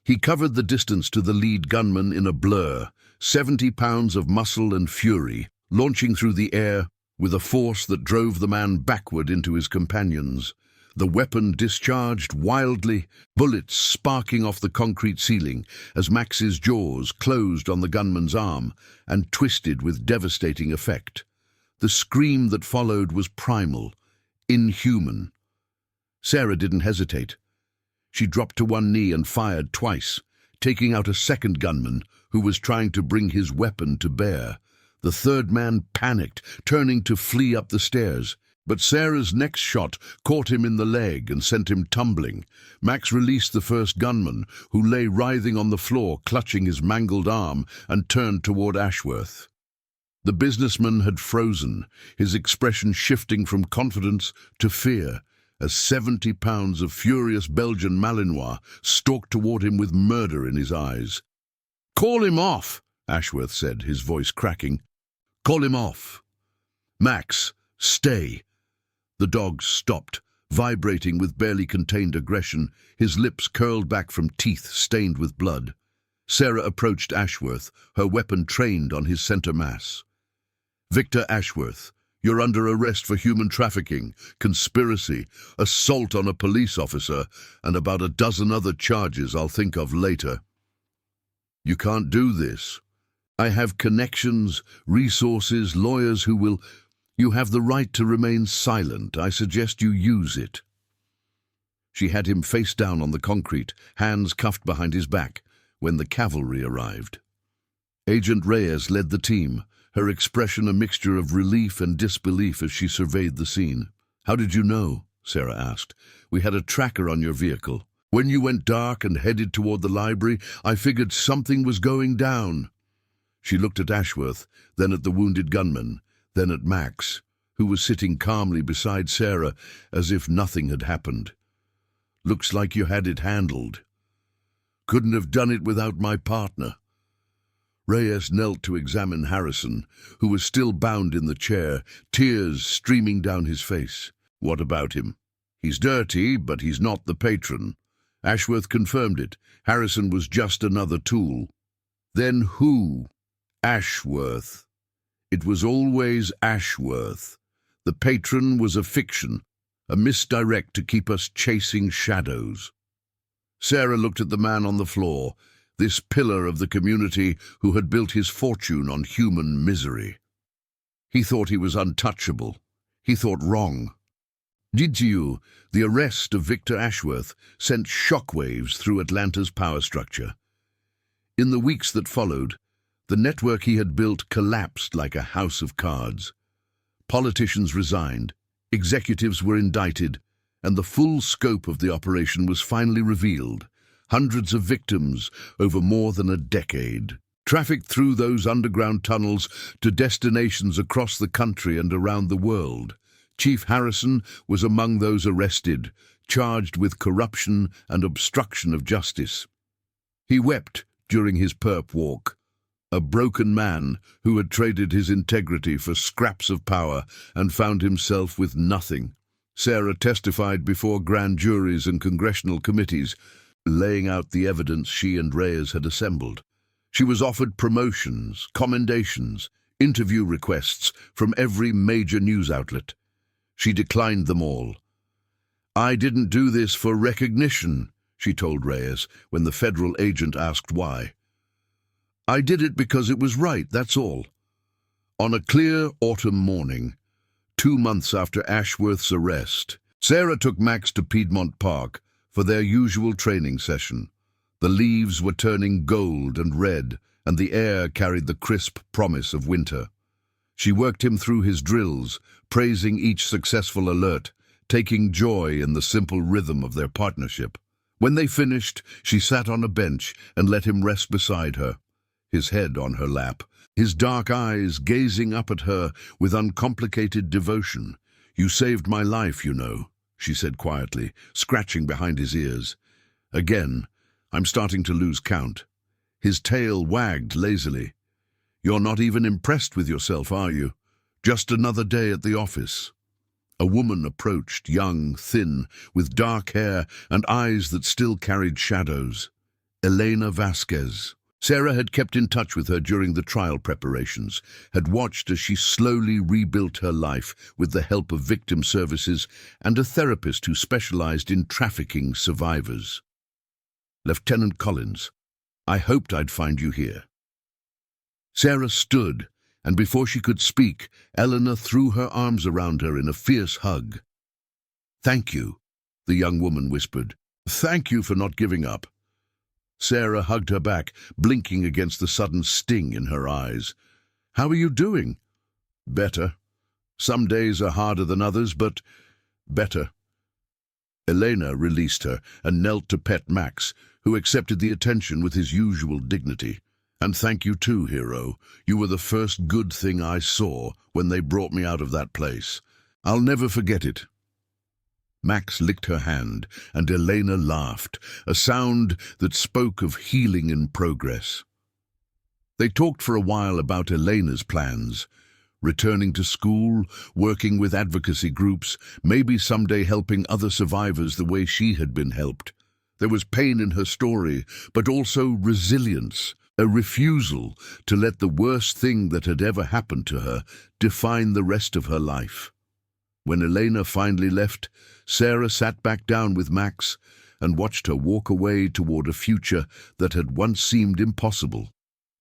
He covered the distance to the lead gunman in a blur, 70 pounds of muscle and fury, launching through the air with a force that drove the man backward into his companions. The weapon discharged wildly, bullets sparking off the concrete ceiling as Max's jaws closed on the gunman's arm and twisted with devastating effect. The scream that followed was primal, inhuman. Sarah didn't hesitate. She dropped to one knee and fired twice, taking out a second gunman who was trying to bring his weapon to bear. The third man panicked, turning to flee up the stairs. But Sarah's next shot caught him in the leg and sent him tumbling. Max released the first gunman, who lay writhing on the floor, clutching his mangled arm, and turned toward Ashworth. The businessman had frozen, his expression shifting from confidence to fear, as 70 pounds of furious Belgian Malinois stalked toward him with murder in his eyes. "Call him off," Ashworth said, his voice cracking. "Call him off. Max, stay." The dog stopped, vibrating with barely contained aggression, his lips curled back from teeth stained with blood. Sarah approached Ashworth, her weapon trained on his center mass. "Victor Ashworth, you're under arrest for human trafficking, conspiracy, assault on a police officer, and about a dozen other charges I'll think of later." "You can't do this. I have connections, resources, lawyers who will... You have the right to remain silent. I suggest you use it." She had him face down on the concrete, hands cuffed behind his back, when the cavalry arrived. Agent Reyes led the team, her expression a mixture of relief and disbelief as she surveyed the scene. "How did you know?" Sarah asked. "We had a tracker on your vehicle. When you went dark and headed toward the library, I figured something was going down." She looked at Ashworth, then at the wounded gunman, then at Max, who was sitting calmly beside Sarah as if nothing had happened. "Looks like you had it handled. Couldn't have done it without my partner." Reyes knelt to examine Harrison, who was still bound in the chair, tears streaming down his face. "What about him?" "He's dirty, but he's not the patron." Ashworth confirmed it. Harrison was just another tool. Then who? Ashworth. It was always Ashworth. The patron was a fiction, a misdirect to keep us chasing shadows. Sarah looked at the man on the floor, this pillar of the community who had built his fortune on human misery. He thought he was untouchable. He thought wrong. Did you? The arrest of Victor Ashworth sent shockwaves through Atlanta's power structure. In the weeks that followed, the network he had built collapsed like a house of cards. Politicians resigned, executives were indicted, and the full scope of the operation was finally revealed. Hundreds of victims over more than a decade, trafficked through those underground tunnels to destinations across the country and around the world. Chief Harrison was among those arrested, charged with corruption and obstruction of justice. He wept during his perp walk, a broken man who had traded his integrity for scraps of power and found himself with nothing. Sarah testified before grand juries and congressional committees, laying out the evidence she and Reyes had assembled. She was offered promotions, commendations, interview requests from every major news outlet. She declined them all. "I didn't do this for recognition," she told Reyes when the federal agent asked why. "I did it because it was right, that's all." On a clear autumn morning, 2 months after Ashworth's arrest, Sarah took Max to Piedmont Park for their usual training session. The leaves were turning gold and red, and the air carried the crisp promise of winter. She worked him through his drills, praising each successful alert, taking joy in the simple rhythm of their partnership. When they finished, she sat on a bench and let him rest beside her, his head on her lap, his dark eyes gazing up at her with uncomplicated devotion. "You saved my life, you know," she said quietly, scratching behind his ears. "Again, I'm starting to lose count." His tail wagged lazily. "You're not even impressed with yourself, are you? Just another day at the office." A woman approached, young, thin, with dark hair and eyes that still carried shadows. Elena Vasquez. Sarah had kept in touch with her during the trial preparations, had watched as she slowly rebuilt her life with the help of victim services and a therapist who specialized in trafficking survivors. "Lieutenant Collins, I hoped I'd find you here." Sarah stood, and before she could speak, Eleanor threw her arms around her in a fierce hug. "Thank you," the young woman whispered. "Thank you for not giving up." Sarah hugged her back, blinking against the sudden sting in her eyes. "How are you doing?" "Better. Some days are harder than others, but better." Elena released her and knelt to pet Max, who accepted the attention with his usual dignity. "And thank you too, hero. You were the first good thing I saw when they brought me out of that place. I'll never forget it." Max licked her hand, and Elena laughed, a sound that spoke of healing in progress. They talked for a while about Elena's plans, returning to school, working with advocacy groups, maybe someday helping other survivors the way she had been helped. There was pain in her story, but also resilience, a refusal to let the worst thing that had ever happened to her define the rest of her life. When Elena finally left, Sarah sat back down with Max and watched her walk away toward a future that had once seemed impossible.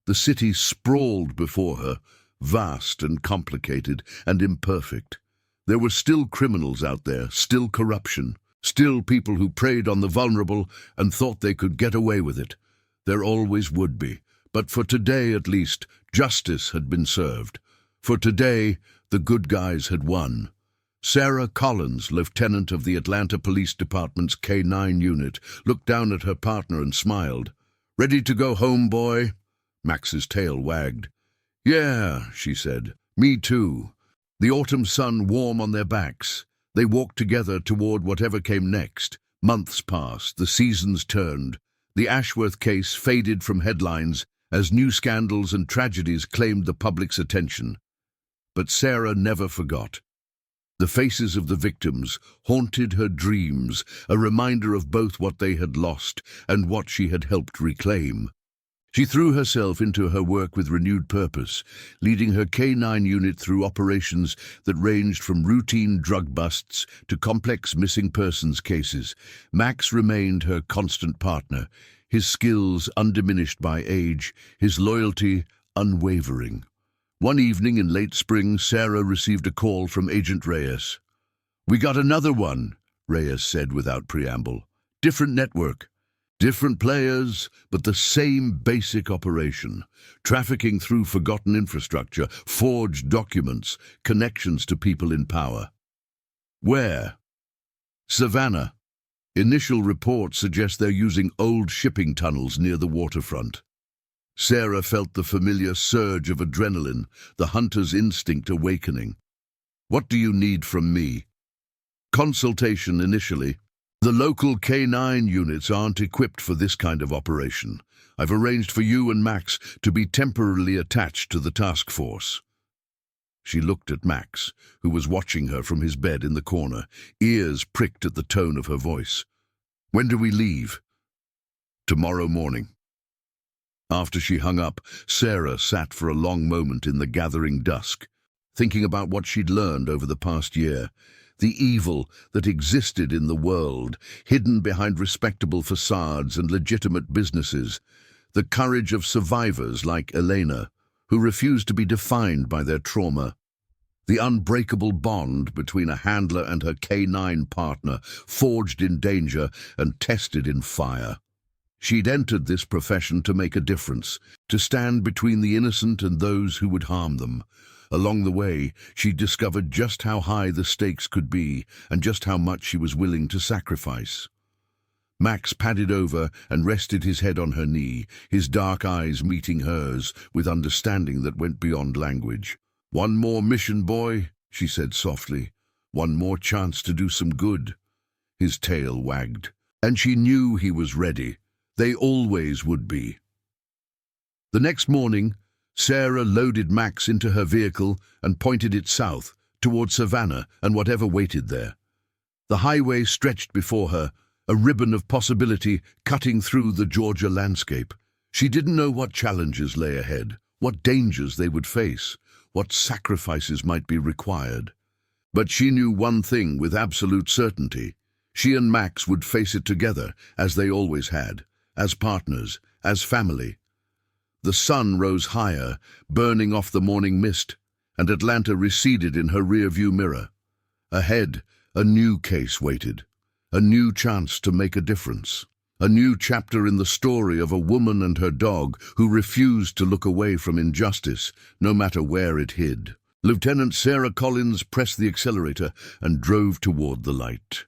The city sprawled before her, vast and complicated and imperfect. There were still criminals out there, still corruption, still people who preyed on the vulnerable and thought they could get away with it. There always would be. But for today, at least, justice had been served. For today, the good guys had won. Sarah Collins, lieutenant of the Atlanta Police Department's K-9 unit, looked down at her partner and smiled. "Ready to go home, boy?" Max's tail wagged. "Yeah," she said. "Me too." The autumn sun warm on their backs, they walked together toward whatever came next. Months passed, the seasons turned. The Ashworth case faded from headlines as new scandals and tragedies claimed the public's attention. But Sarah never forgot. The faces of the victims haunted her dreams, a reminder of both what they had lost and what she had helped reclaim. She threw herself into her work with renewed purpose, leading her K-9 unit through operations that ranged from routine drug busts to complex missing persons cases. Max remained her constant partner, his skills undiminished by age, his loyalty unwavering. One evening in late spring, Sarah received a call from Agent Reyes. "We got another one," Reyes said without preamble. "Different network. Different players, but the same basic operation. Trafficking through forgotten infrastructure, forged documents, connections to people in power." "Where?" "Savannah. Initial reports suggest they're using old shipping tunnels near the waterfront." Sarah felt the familiar surge of adrenaline, the hunter's instinct awakening. "What do you need from me?" "Consultation initially. The local K-9 units aren't equipped for this kind of operation. I've arranged for you and Max to be temporarily attached to the task force." She looked at Max, who was watching her from his bed in the corner, ears pricked at the tone of her voice. "When do we leave?" "Tomorrow morning." After she hung up, Sarah sat for a long moment in the gathering dusk, thinking about what she'd learned over the past year. The evil that existed in the world, hidden behind respectable facades and legitimate businesses. The courage of survivors like Elena, who refused to be defined by their trauma. The unbreakable bond between a handler and her K-9 partner, forged in danger and tested in fire. She'd entered this profession to make a difference, to stand between the innocent and those who would harm them. Along the way, she discovered just how high the stakes could be and just how much she was willing to sacrifice. Max padded over and rested his head on her knee, his dark eyes meeting hers with understanding that went beyond language. "One more mission, boy," she said softly. "One more chance to do some good." His tail wagged, and she knew he was ready. They always would be. The next morning, Sarah loaded Max into her vehicle and pointed it south, toward Savannah and whatever waited there. The highway stretched before her, a ribbon of possibility cutting through the Georgia landscape. She didn't know what challenges lay ahead, what dangers they would face, what sacrifices might be required. But she knew one thing with absolute certainty. She and Max would face it together, as they always had, as partners, as family. The sun rose higher, burning off the morning mist, and Atlanta receded in her rear-view mirror. Ahead, a new case waited, a new chance to make a difference, a new chapter in the story of a woman and her dog who refused to look away from injustice, no matter where it hid. Lieutenant Sarah Collins pressed the accelerator and drove toward the light.